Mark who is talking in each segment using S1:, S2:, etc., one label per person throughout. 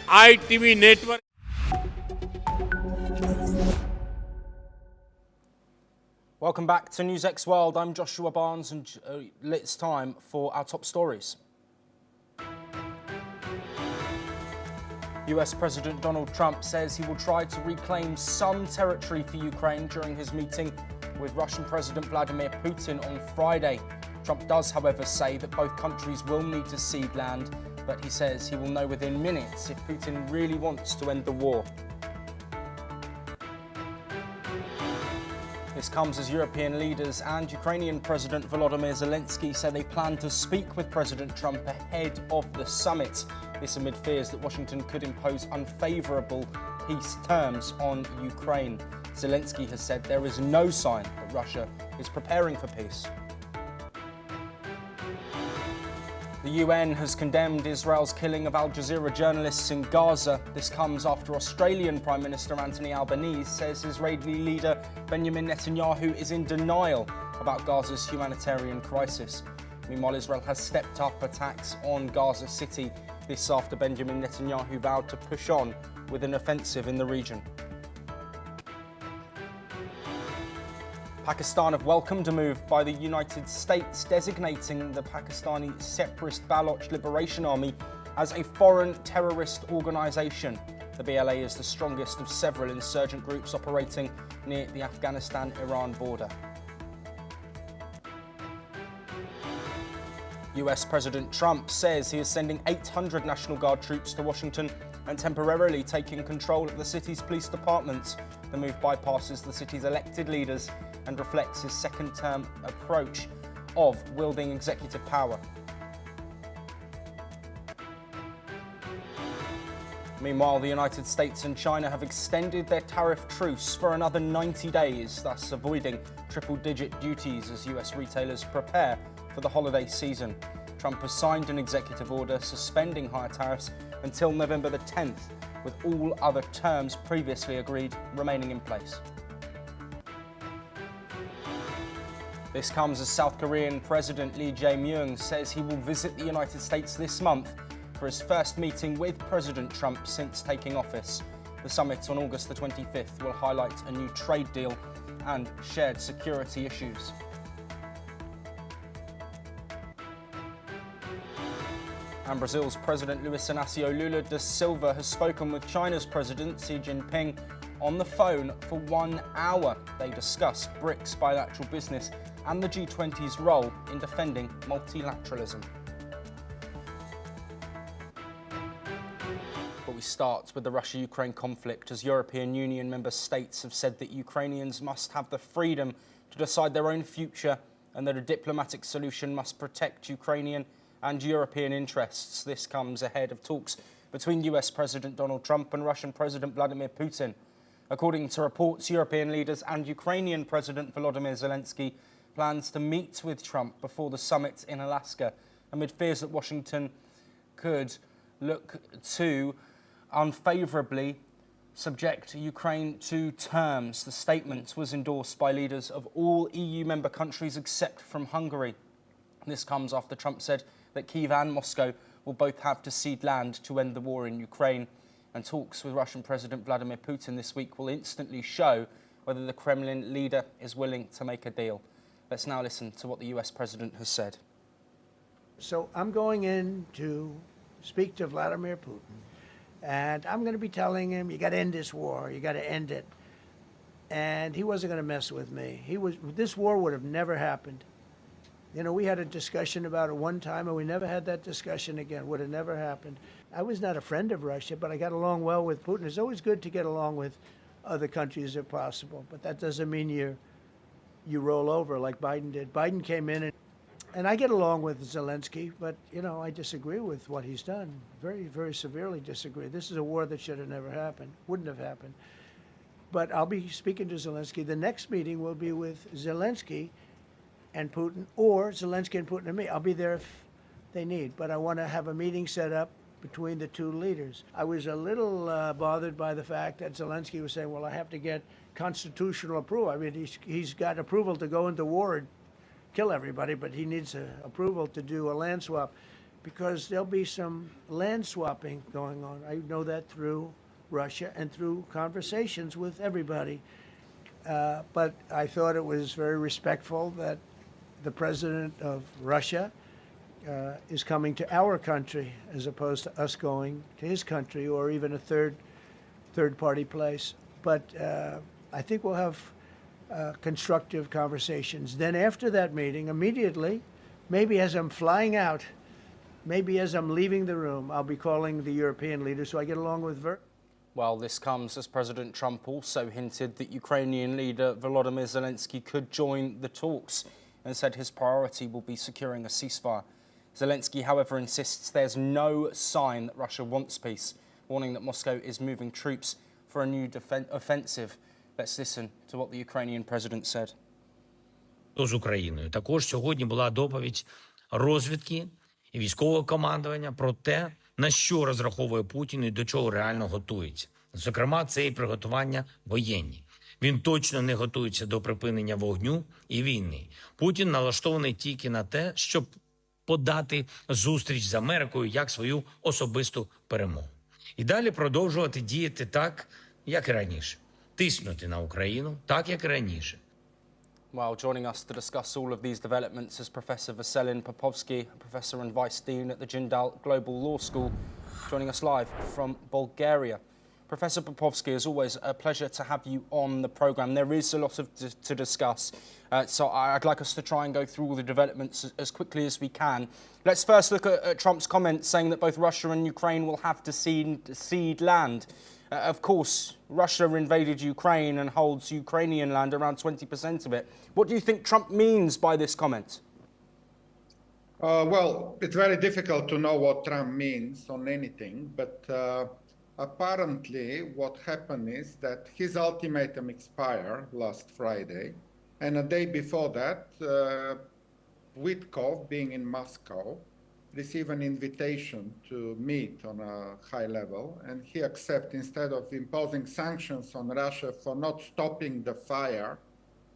S1: ITV network.
S2: Welcome back to NewsX World. I'm Joshua Barnes, and it's time for our top stories. US President Donald Trump says he will try to reclaim some territory for Ukraine during his meeting with Russian President Vladimir Putin on Friday. Trump does, however, say that both countries will need to cede land, but he says he will know within minutes if Putin really wants to end the war. This comes as European leaders and Ukrainian President Volodymyr Zelensky say they plan to speak with President Trump ahead of the summit. This amid fears that Washington could impose unfavourable peace terms on Ukraine. Zelensky has said there is no sign that Russia is preparing for peace. The UN has condemned Israel's killing of Al Jazeera journalists in Gaza. This comes after Australian Prime Minister Anthony Albanese says Israeli leader Benjamin Netanyahu is in denial about Gaza's humanitarian crisis. Meanwhile, Israel has stepped up attacks on Gaza City. This after Benjamin Netanyahu vowed to push on with an offensive in the region. Pakistan have welcomed a move by the United States designating the Pakistani separatist Baloch Liberation Army as a foreign terrorist organisation. The BLA is the strongest of several insurgent groups operating near the Afghanistan-Iran border. US President Trump says he is sending 800 National Guard troops to Washington and temporarily taking control of the city's police departments. The move bypasses the city's elected leaders and reflects his second-term approach of wielding executive power. Meanwhile, the United States and China have extended their tariff truce for another 90 days, thus avoiding triple-digit duties as US retailers prepare for the holiday season. Trump has signed an executive order suspending higher tariffs until November the 10th, with all other terms previously agreed remaining in place. This comes as South Korean President Lee Jae-myung says he will visit the United States this month for his first meeting with President Trump since taking office. The summit on August the 25th will highlight a new trade deal and shared security issues. And Brazil's President Luiz Inácio Lula da Silva has spoken with China's President Xi Jinping on the phone for 1 hour. They discussed BRICS bilateral business and the G20's role in defending multilateralism. But we start with the Russia-Ukraine conflict, as European Union member states have said that Ukrainians must have the freedom to decide their own future and that a diplomatic solution must protect Ukrainian and European interests. This comes ahead of talks between US President Donald Trump and Russian President Vladimir Putin. According to reports, European leaders and Ukrainian President Volodymyr Zelensky plans to meet with Trump before the summit in Alaska, amid fears that Washington could look to unfavourably subject Ukraine to terms. The statement was endorsed by leaders of all EU member countries except from Hungary. This comes after Trump said that Kyiv and Moscow will both have to cede land to end the war in Ukraine. And talks with Russian President Vladimir Putin this week will instantly show whether the Kremlin leader is willing to make a deal. Let's now listen to what the US President has said.
S3: So I'm going in to speak to Vladimir Putin, and I'm going to be telling him, you got to end this war, you got to end it. And he wasn't going to mess with me. This war would have never happened. You know, we had a discussion about it one time, and we never had that discussion again. Would have never happened. I was not a friend of Russia, but I got along well with Putin. It's always good to get along with other countries if possible, but that doesn't mean you roll over like Biden did. Biden came in, and I get along with Zelensky, but, you know, I disagree with what he's done. Very, very severely disagree. This is a war that should have never happened, wouldn't have happened. But I'll be speaking to Zelensky. The next meeting will be with Zelensky and Putin, or Zelensky and Putin and me. I'll be there if they need, but I want to have a meeting set up between the two leaders. I was a little bothered by the fact that Zelensky was saying, well, I have to get constitutional approval. I mean, he's got approval to go into war and kill everybody, but he needs approval to do a land swap. because there'll be some land swapping going on. I know that through Russia and through conversations with everybody. But I thought it was very respectful that the president of Russia is coming to our country as opposed to us going to his country or even a third party place. But I think we'll have constructive conversations. Then after that meeting, immediately, maybe as I'm flying out, maybe as I'm leaving the room, I'll be calling the European leaders so I get along with
S2: Well, this comes as President Trump also hinted that Ukrainian leader Volodymyr Zelensky could join the talks and said his priority will be securing a ceasefire. Zelensky, however, insists there's no sign that Russia wants peace, warning that Moscow is moving troops for a new offensive. Let's listen to what the Ukrainian president said.
S1: З Україною. Також сьогодні була доповідь розвідки і військового командування про те, на що розраховує Путін і до чого реально готується. Зокрема, це і приготування воєнні. Він точно не готується до припинення вогню і війни. Путін налаштований тільки на те, щоб подати зустріч з Америкою як свою особисту перемогу. І далі продовжувати діяти так, як і раніше. Тиснути на Україну так, як і раніше.
S2: Well, joining us to discuss all of these developments is Professor Vasilin Popovsky, Professor and Vice Dean at the Jindal Global Law School, joining us live from Bulgaria. Professor Popovsky, as always, a pleasure to have you on the programme. There is a lot to discuss, so I'd like us to try and go through all the developments as quickly as we can. Let's first look at Trump's comments saying that both Russia and Ukraine will have to cede land. Of course, Russia invaded Ukraine and holds Ukrainian land, around 20% of it. What do you think Trump means by this comment?
S4: Well, it's very difficult to know what Trump means on anything, but apparently what happened is that his ultimatum expired last Friday, and a day before that, Witkoff, being in Moscow, received an invitation to meet on a high level, and he accepted, instead of imposing sanctions on Russia for not stopping the fire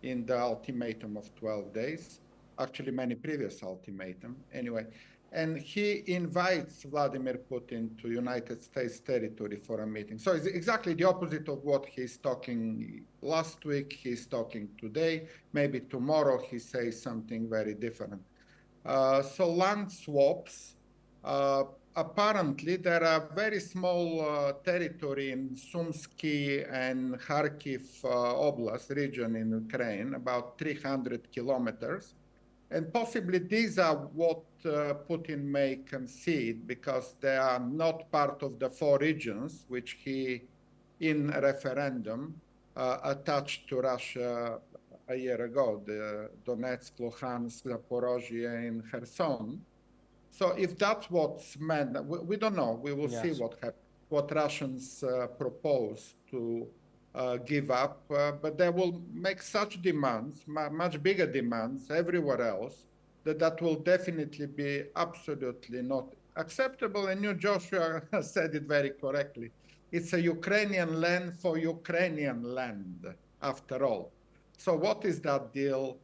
S4: in the ultimatum of 12 days, actually many previous ultimatum anyway, and he invites Vladimir Putin to United States territory for a meeting. So it's exactly the opposite of what he's talking last week, he's talking today, maybe tomorrow he says something very different. So land swaps, apparently there are very small territory in Sumsky and Kharkiv Oblast region in Ukraine, about 300 kilometers. And possibly these are what Putin may concede because they are not part of the four regions which he, in a referendum, attached to Russia a year ago, the Donetsk, Luhansk, Zaporozhye, and Kherson. So if that's what's meant, we don't know. We will see what Russians propose to give up, but they will make such demands, much bigger demands everywhere else, that will definitely be absolutely not acceptable. And you, Joshua, said it very correctly. It's a Ukrainian land for Ukrainian land, after all. So what is that deal?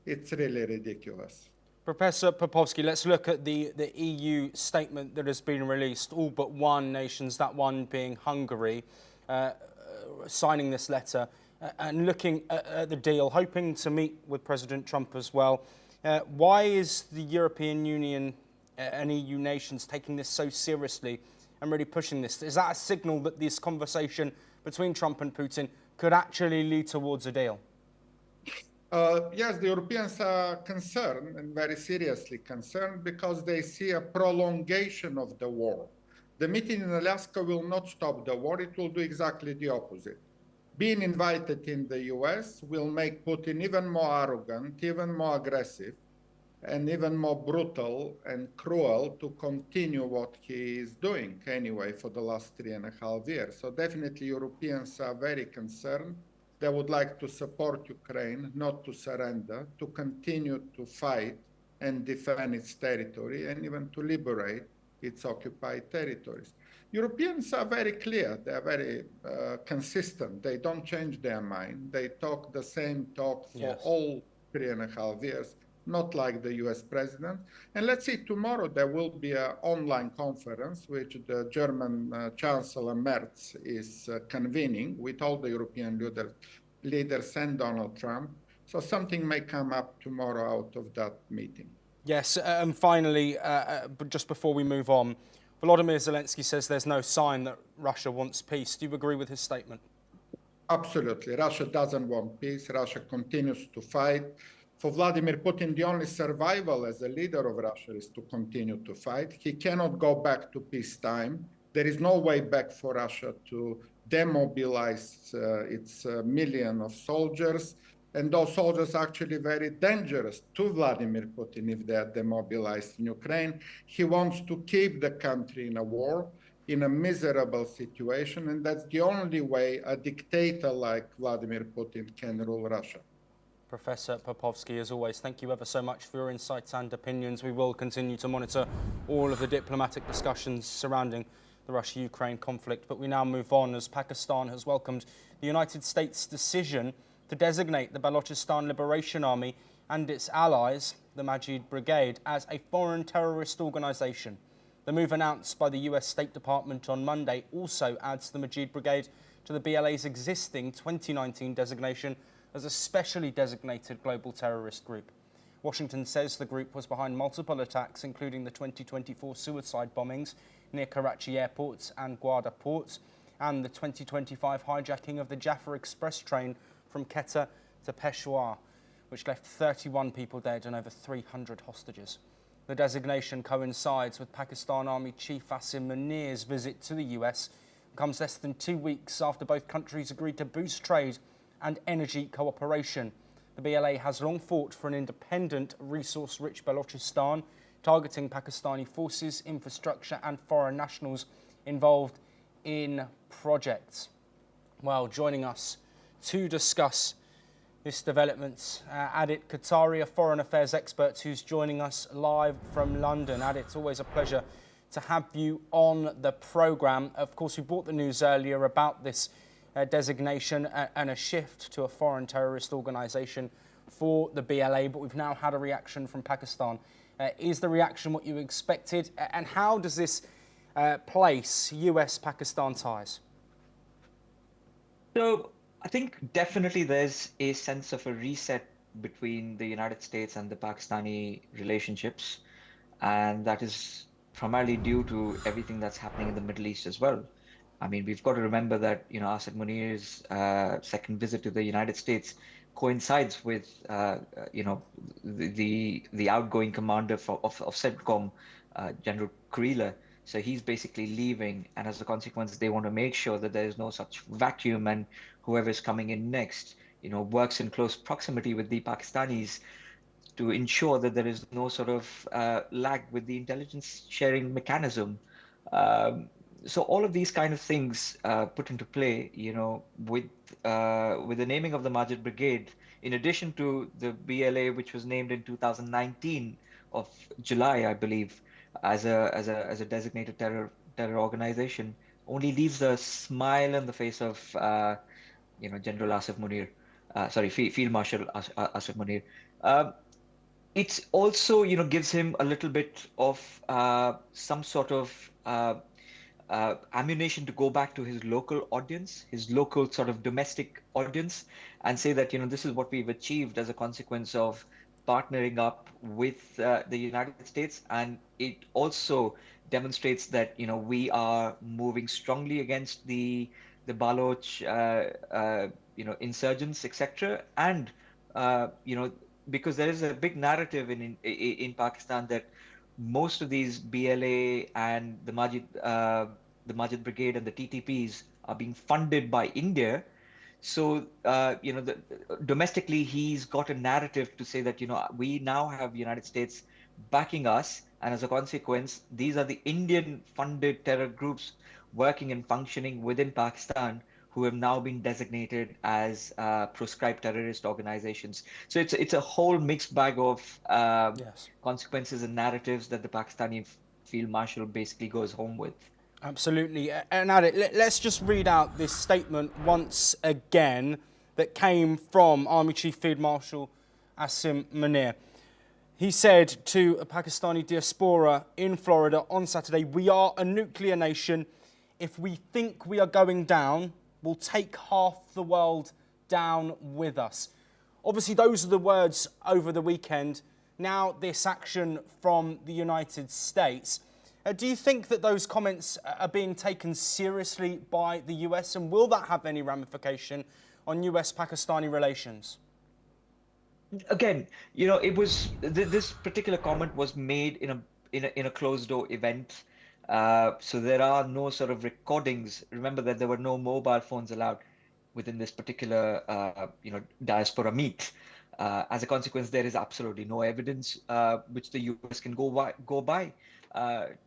S4: It's really ridiculous.
S2: Professor Popovsky, let's look at the EU statement that has been released, all but one nations, that one being Hungary, signing this letter and looking at the deal, hoping to meet with President Trump as well. Why is the European Union and EU nations taking this so seriously and really pushing this? Is that a signal that this conversation between Trump and Putin could actually lead towards a deal?
S4: Yes, the Europeans are concerned, and very seriously concerned, because they see a prolongation of the war. The meeting in Alaska will not stop the war, it will do exactly the opposite. Being invited in the US will make Putin even more arrogant, even more aggressive, and even more brutal and cruel to continue what he is doing anyway for the last 3.5 years. So definitely Europeans are very concerned. They would like to support Ukraine, not to surrender, to continue to fight and defend its territory, and even to liberate its occupied territories. Europeans are very clear. They are very consistent. They don't change their mind. They talk the same talk for all 3.5 years. not like the US president. And let's see, tomorrow there will be an online conference which the German Chancellor Merz is convening with all the European leaders and Donald Trump. So something may come up tomorrow out of that meeting.
S2: Yes, and finally, but just before we move on, Volodymyr Zelensky says there's no sign that Russia wants peace. Do you agree with his statement?
S4: Absolutely. Russia doesn't want peace. Russia continues to fight. For Vladimir Putin, the only survival as a leader of Russia is to continue to fight. He cannot go back to peacetime. There is no way back for Russia to demobilize its million of soldiers. And those soldiers are actually very dangerous to Vladimir Putin if they are demobilized in Ukraine. He wants to keep the country in a war, in a miserable situation, and that's the only way a dictator like Vladimir Putin can rule Russia.
S2: Professor Popovsky, as always, thank you ever so much for your insights and opinions. We will continue to monitor all of the diplomatic discussions surrounding the Russia-Ukraine conflict, but we now move on as Pakistan has welcomed the United States' decision to designate the Balochistan Liberation Army and its allies, the Majeed Brigade, as a foreign terrorist organisation. The move announced by the US State Department on Monday also adds the Majeed Brigade to the BLA's existing 2019 designation as a specially designated global terrorist group. Washington says the group was behind multiple attacks, including the 2024 suicide bombings near Karachi airports and Gwadar ports, and the 2025 hijacking of the Jaffa Express train from Quetta to Peshawar, which left 31 people dead and over 300 hostages. The designation coincides with Pakistan Army Chief Asim Munir's visit to the US, and comes less than 2 weeks after both countries agreed to boost trade and energy cooperation. The BLA has long fought for an independent, resource-rich Balochistan, targeting Pakistani forces, infrastructure and foreign nationals involved in projects. Well, joining us to discuss this development, Adit Qatari, a foreign affairs expert who's joining us live from London. Adit, it's always a pleasure to have you on the programme. Of course, we brought the news earlier about this designation and a shift to a foreign terrorist organisation for the BLA, but we've now had a reaction from Pakistan. Is the reaction what you expected? And how does this place US-Pakistan ties?
S5: So I think definitely there's a sense of a reset between the United States and the Pakistani relationships, and that is primarily due to everything that's happening in the Middle East as well. I mean, we've got to remember that, Asad Munir's second visit to the United States coincides with, the outgoing commander of CENTCOM, General Kurila. So he's basically leaving, and as a consequence, they want to make sure that there is no such vacuum, and whoever is coming in next, works in close proximity with the Pakistanis to ensure that there is no sort of lag with the intelligence sharing mechanism. So all of these kind of things put into play, with the naming of the Majeed Brigade, in addition to the BLA, which was named in 2019 of July, I believe, as a designated terror organization, only leaves a smile on the face of General Asif Munir, Field Marshal Asif Munir. It also gives him a little bit of some sort of ammunition to go back to his local audience, his local sort of domestic audience, and say that this is what we've achieved as a consequence of partnering up with the United States. And it also demonstrates that we are moving strongly against the Baloch insurgents, etc. And because there is a big narrative in Pakistan that most of these BLA and the Majeed Brigade and the TTPs are being funded by India. So, domestically, he's got a narrative to say that, we now have the United States backing us. And as a consequence, these are the Indian-funded terror groups working and functioning within Pakistan who have now been designated as proscribed terrorist organizations. So it's a whole mixed bag of consequences and narratives that the Pakistani Field Marshal basically goes home with.
S2: Absolutely. And Adit, let's just read out this statement once again that came from Army Chief Field Marshal Asim Munir. He said to a Pakistani diaspora in Florida on Saturday, "We are a nuclear nation. If we think we are going down, we'll take half the world down with us." Obviously, those are the words over the weekend. Now, this action from the United States. Do you think that those comments are being taken seriously by the US, and will that have any ramification on US-Pakistani relations?
S5: Again, it was this particular comment was made in a closed door event, so there are no sort of recordings. Remember that there were no mobile phones allowed within this particular diaspora meet. As a consequence, there is absolutely no evidence which the US can go by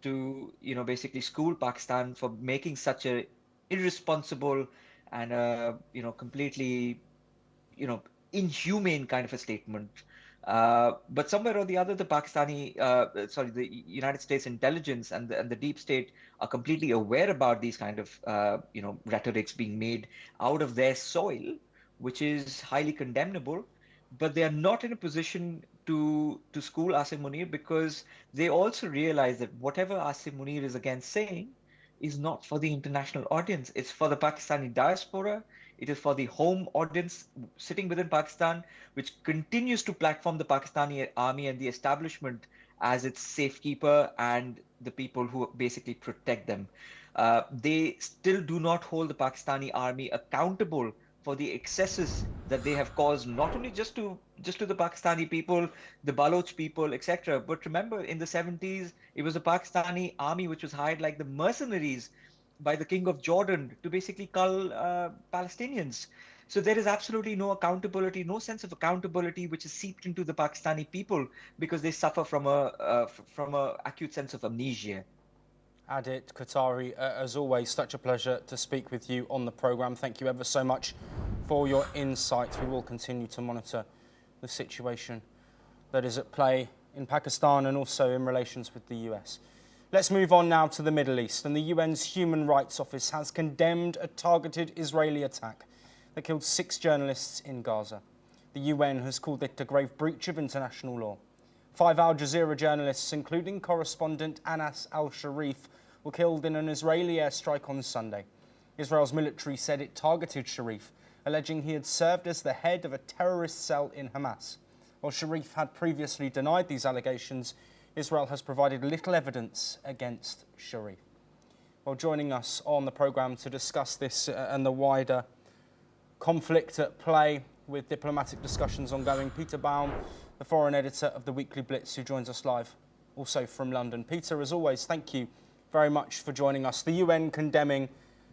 S5: to basically school Pakistan for making such a irresponsible and completely inhumane kind of a statement. But somewhere or the other, the United States intelligence and the deep state are completely aware about these kind of rhetorics being made out of their soil, which is highly condemnable. But they are not in a position to school Asim Munir, because they also realize that whatever Asim Munir is again saying is not for the international audience. It's for the Pakistani diaspora. It is for the home audience sitting within Pakistan, which continues to platform the Pakistani army and the establishment as its safekeeper and the people who basically protect them. They still do not hold the Pakistani army accountable for the excesses that they have caused, not only just to the Pakistani people, the Baloch people, etc. But remember, in the 70s, it was the Pakistani army which was hired like the mercenaries by the King of Jordan to basically cull Palestinians. So there is absolutely no accountability, no sense of accountability which is seeped into the Pakistani people, because they suffer from a acute sense of amnesia.
S2: Adit Qatari, as always, such a pleasure to speak with you on the programme. Thank you ever so much for your insights. We will continue to monitor the situation that is at play in Pakistan and also in relations with the US. Let's move on now to the Middle East. And the UN's Human Rights Office has condemned a targeted Israeli attack that killed 6 journalists in Gaza. The UN has called it a grave breach of international law. 5 Al Jazeera journalists, including correspondent Anas Al-Sharif, were killed in an Israeli airstrike on Sunday. Israel's military said it targeted Sharif, alleging he had served as the head of a terrorist cell in Hamas. While Sharif had previously denied these allegations, Israel has provided little evidence against Sharif. Well, joining us on the programme to discuss this and the wider conflict at play, with diplomatic discussions ongoing, Peter Baum, the foreign editor of the Weekly Blitz, who joins us live also from London. Peter, as always, thank you very much for joining us. The UN condemning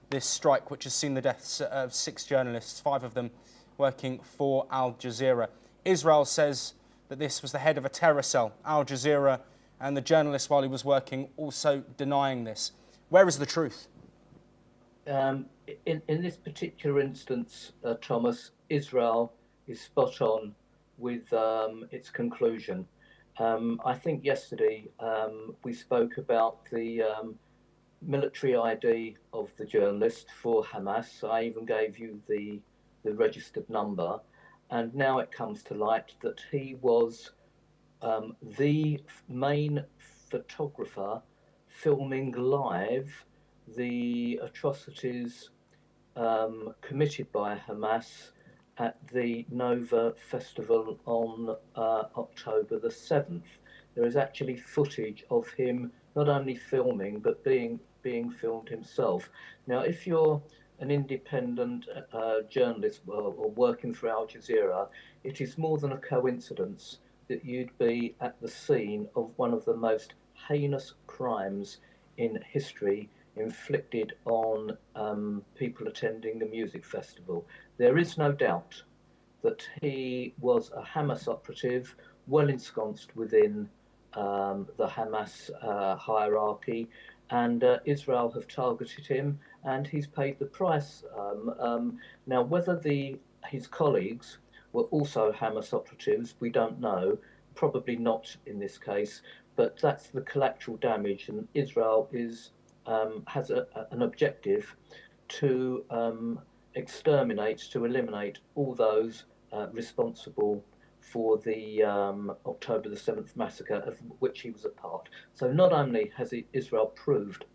S2: this strike, which has seen the deaths of 6 journalists, 5 of them working for Al Jazeera. Israel says that this was the head of a terror cell. Al Jazeera and the journalist, while he was working, also denying this. Where is the truth?
S6: In this particular instance, Thomas, Israel is spot on with its conclusion. I think yesterday we spoke about the military ID of the journalist for Hamas. I even gave you the registered number, and now it comes to light that he was the main photographer filming live the atrocities committed by Hamas at the Nova Festival on October the 7th. There is actually footage of him not only filming, but being filmed himself. Now, if you're an independent journalist or working for Al Jazeera, it is more than a coincidence that you'd be at the scene of one of the most heinous crimes in history inflicted on people attending a music festival. There is no doubt that he was a Hamas operative, well ensconced within the Hamas hierarchy, and Israel have targeted him, and he's paid the price. Now, whether his colleagues were also Hamas operatives, we don't know. Probably not in this case, but that's the collateral damage, and Israel has an objective to exterminate, to eliminate all those responsible for the October the 7th massacre, of which he was a part. So not only has Israel proved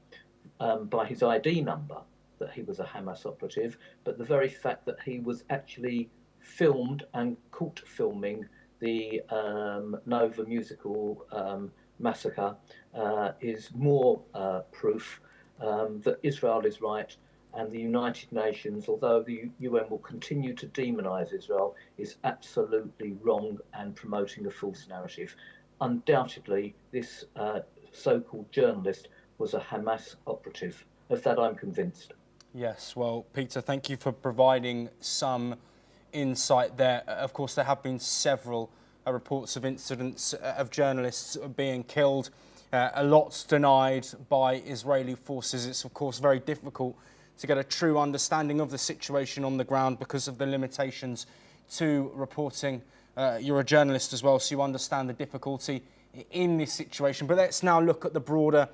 S6: by his ID number that he was a Hamas operative, but the very fact that he was actually filmed and caught filming the Nova musical massacre is more proof that Israel is right, and the United Nations, although the UN will continue to demonize Israel, is absolutely wrong and promoting a false narrative. Undoubtedly, this so-called journalist was a Hamas operative. Of that, I'm convinced.
S2: Yes, well, Peter, thank you for providing some insight there. Of course, there have been several reports of incidents of journalists being killed. A lot's denied by Israeli forces. It's, of course, very difficult to get a true understanding of the situation on the ground because of the limitations to reporting. You're a journalist as well, so you understand the difficulty in this situation. But let's now look at the broader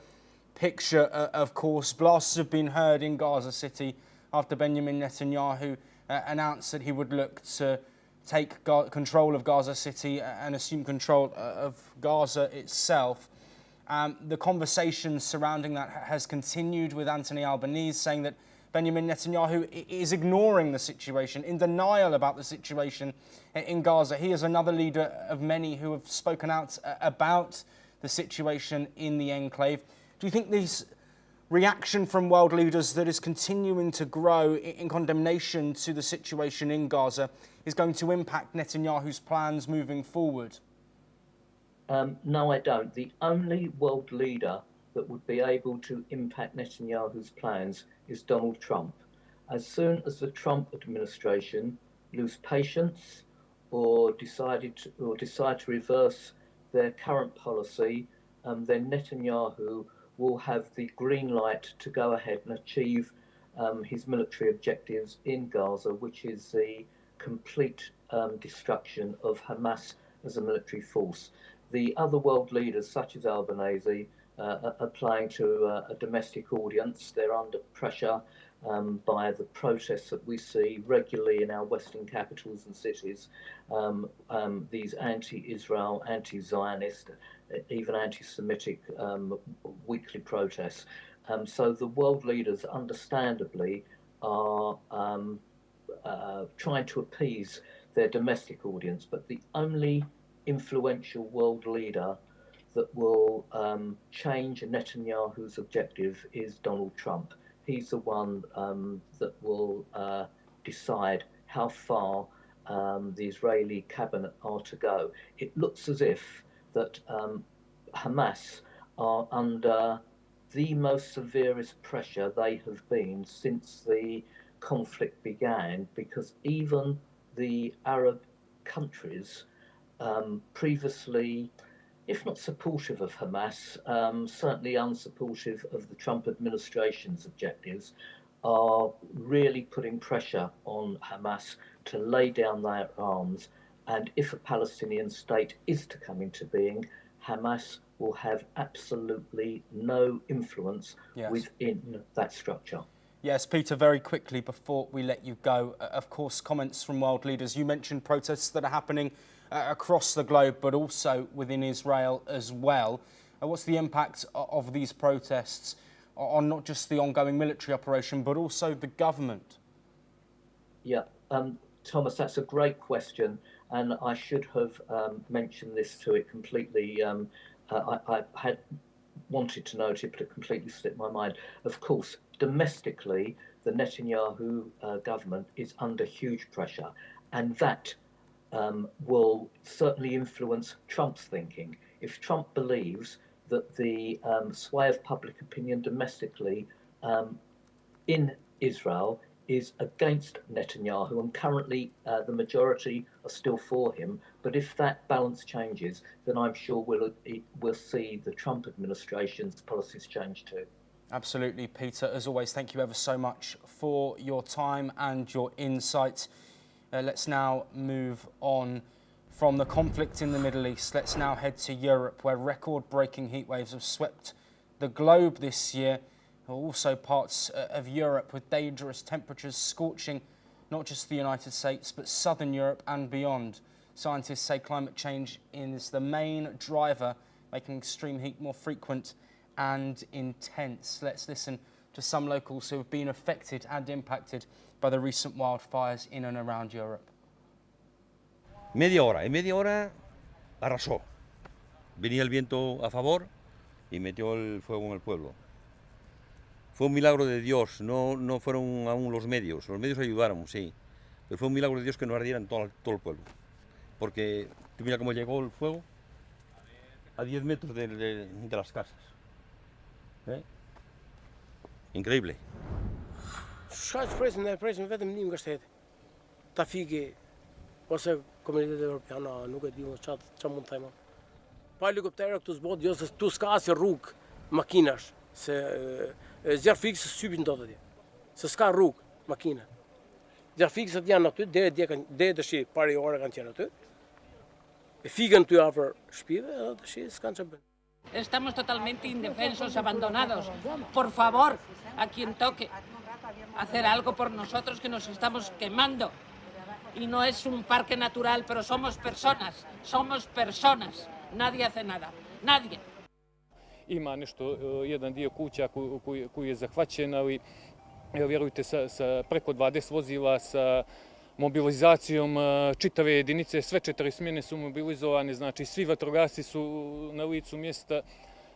S2: picture. Of course, blasts have been heard in Gaza City after Benjamin Netanyahu announced that he would look to take control of Gaza City and assume control of Gaza itself. The conversation surrounding that has continued, with Anthony Albanese saying that Benjamin Netanyahu is ignoring the situation, in denial about the situation in Gaza. He is another leader of many who have spoken out about the situation in the enclave. Do you think this reaction from world leaders that is continuing to grow in condemnation to the situation in Gaza is going to impact Netanyahu's plans moving forward?
S6: No, I don't. The only world leader that would be able to impact Netanyahu's plans is Donald Trump. As soon as the Trump administration lose patience or decide to reverse their current policy, then Netanyahu will have the green light to go ahead and achieve his military objectives in Gaza, which is the complete destruction of Hamas as a military force. The other world leaders, such as Albanese, are playing to a domestic audience. They're under pressure by the protests that we see regularly in our Western capitals and cities, these anti-Israel, anti-Zionist, even anti-Semitic weekly protests. So the world leaders, understandably, are trying to appease their domestic audience, but the only influential world leader that will change Netanyahu's objective is Donald Trump. He's the one that will decide how far the Israeli cabinet are to go. It looks as if that Hamas are under the most severest pressure they have been since the conflict began, because even the Arab countries previously, if not supportive of Hamas, certainly unsupportive of the Trump administration's objectives, are really putting pressure on Hamas to lay down their arms. And if a Palestinian state is to come into being, Hamas will have absolutely no influence within that structure.
S2: Yes, Peter, very quickly before we let you go, of course, comments from world leaders. You mentioned protests that are happening across the globe, but also within Israel as well. What's the impact of these protests on not just the ongoing military operation, but also the government?
S6: Yeah, Thomas, that's a great question, and I should have mentioned this to it completely. I had wanted to note it, but it completely slipped my mind. Of course, domestically, the Netanyahu government is under huge pressure, and that will certainly influence Trump's thinking. If Trump believes that the sway of public opinion domestically in Israel is against Netanyahu, and currently the majority are still for him, but if that balance changes, then I'm sure we'll see the Trump administration's policies change too.
S2: Absolutely, Peter. As always, thank you ever so much for your time and your insight. Let's now move on from the conflict in the Middle East. Let's now head to Europe, where record-breaking heat waves have swept the globe this year. Also parts of Europe with dangerous temperatures scorching not just the United States, but southern Europe and beyond. Scientists say climate change is the main driver, making extreme heat more frequent and intense. Let's listen to some locals who have been affected and impacted by the recent wildfires in and around Europe.
S7: En media hora arrasó. Venía el viento a favor y metió el fuego en el pueblo. Fue un milagro de Dios, no fueron aún los medios ayudaron, sí, pero fue un milagro de Dios que no ardiera en todo el pueblo. Porque tú mira cómo llegó el fuego a 10 metros de las casas. Increíble.
S8: Shaq presim vetëm një nga shteti. Trafiki ose komuniteti evropian nuk e di çfarë mund të them. Pa helikoptere këtu zbot, jo se tu s'ka asnjë rrugë makinash, se zjarr fikse sypin dot atje. Se s'ka rrugë makina. Zjarr fikset janë aty, deri dëshi pari ore kanë qenë aty. E figen ty afër shtëpive, edhe dëshi s'kan çfarë bën.
S9: Estamos totalmente indefensos, abandonados. Por favor, a quien toque, hacer algo por nosotros que nos estamos quemando. Y no es un parque natural, pero somos personas. Nadie hace nada. Nadie.
S10: Ima nešto, jedan dio kuća koji je zahvaćen, ali vjerujte sa preko 20 vozila, sa mobilizacijom čitave jedinice, sve 4 smjene su mobilizovane, znači svi vatrogasci su na licu mjesta,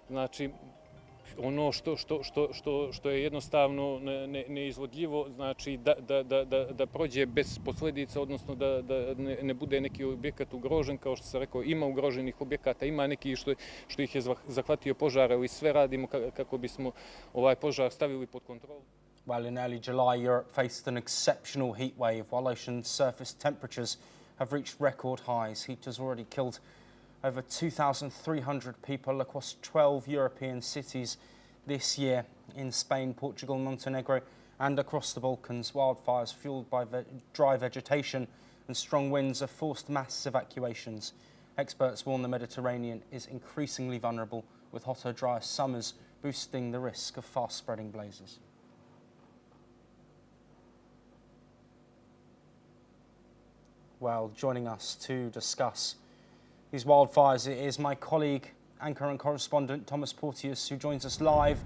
S10: znači ono što je jednostavno neizvodljivo, znači da prođe bez posljedica, odnosno da ne bude neki objekat ugrožen, kao što sam rekao, ima ugroženih objekata, ima neki što ih je zahvatio požar, ali sve radimo kako bismo ovaj požar stavili pod kontrolu.
S2: Well, in early July, Europe faced an exceptional heat wave while ocean surface temperatures have reached record highs. Heat has already killed over 2,300 people across 12 European cities this year in Spain, Portugal, Montenegro and across the Balkans. Wildfires fueled by dry vegetation and strong winds have forced mass evacuations. Experts warn the Mediterranean is increasingly vulnerable, with hotter, drier summers boosting the risk of fast-spreading blazes. Well, joining us to discuss these wildfires is my colleague, anchor and correspondent Thomas Porteous, who joins us live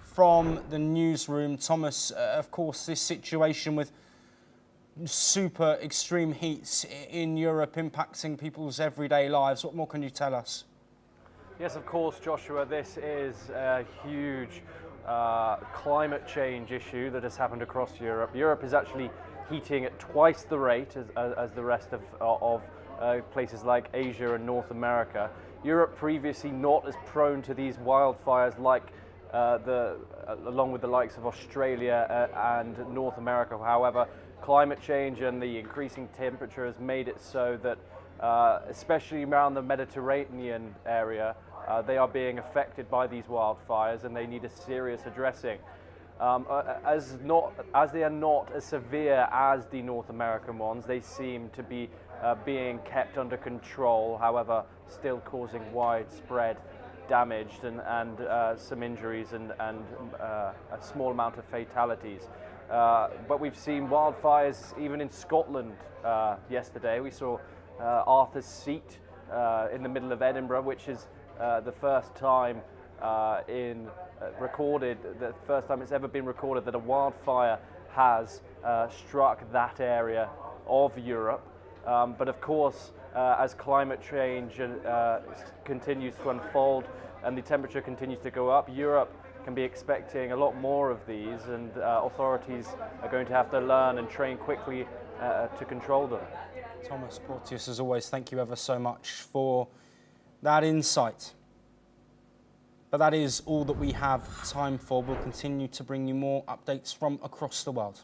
S2: from the newsroom. Thomas, of course, this situation with super extreme heats in Europe impacting people's everyday lives. What more can you tell us?
S11: Yes, of course, Joshua. This is a huge climate change issue that has happened across Europe. Europe is actually heating at twice the rate as the rest of places like Asia and North America. Europe previously not as prone to these wildfires like along with the likes of Australia and North America. However, climate change and the increasing temperature has made it so that especially around the Mediterranean area, they are being affected by these wildfires and they need a serious addressing. As they are not as severe as the North American ones, they seem to be being kept under control, however, still causing widespread damage and some injuries and a small amount of fatalities. But we've seen wildfires even in Scotland yesterday. We saw Arthur's Seat in the middle of Edinburgh, which is the first time the first time it's ever been recorded that a wildfire has struck that area of Europe. But of course, as climate change continues to unfold and the temperature continues to go up, Europe can be expecting a lot more of these, and authorities are going to have to learn and train quickly to control them.
S2: Thomas Porteous, as always, thank you ever so much for that insight. But that is all that we have time for. We'll continue to bring you more updates from across the world.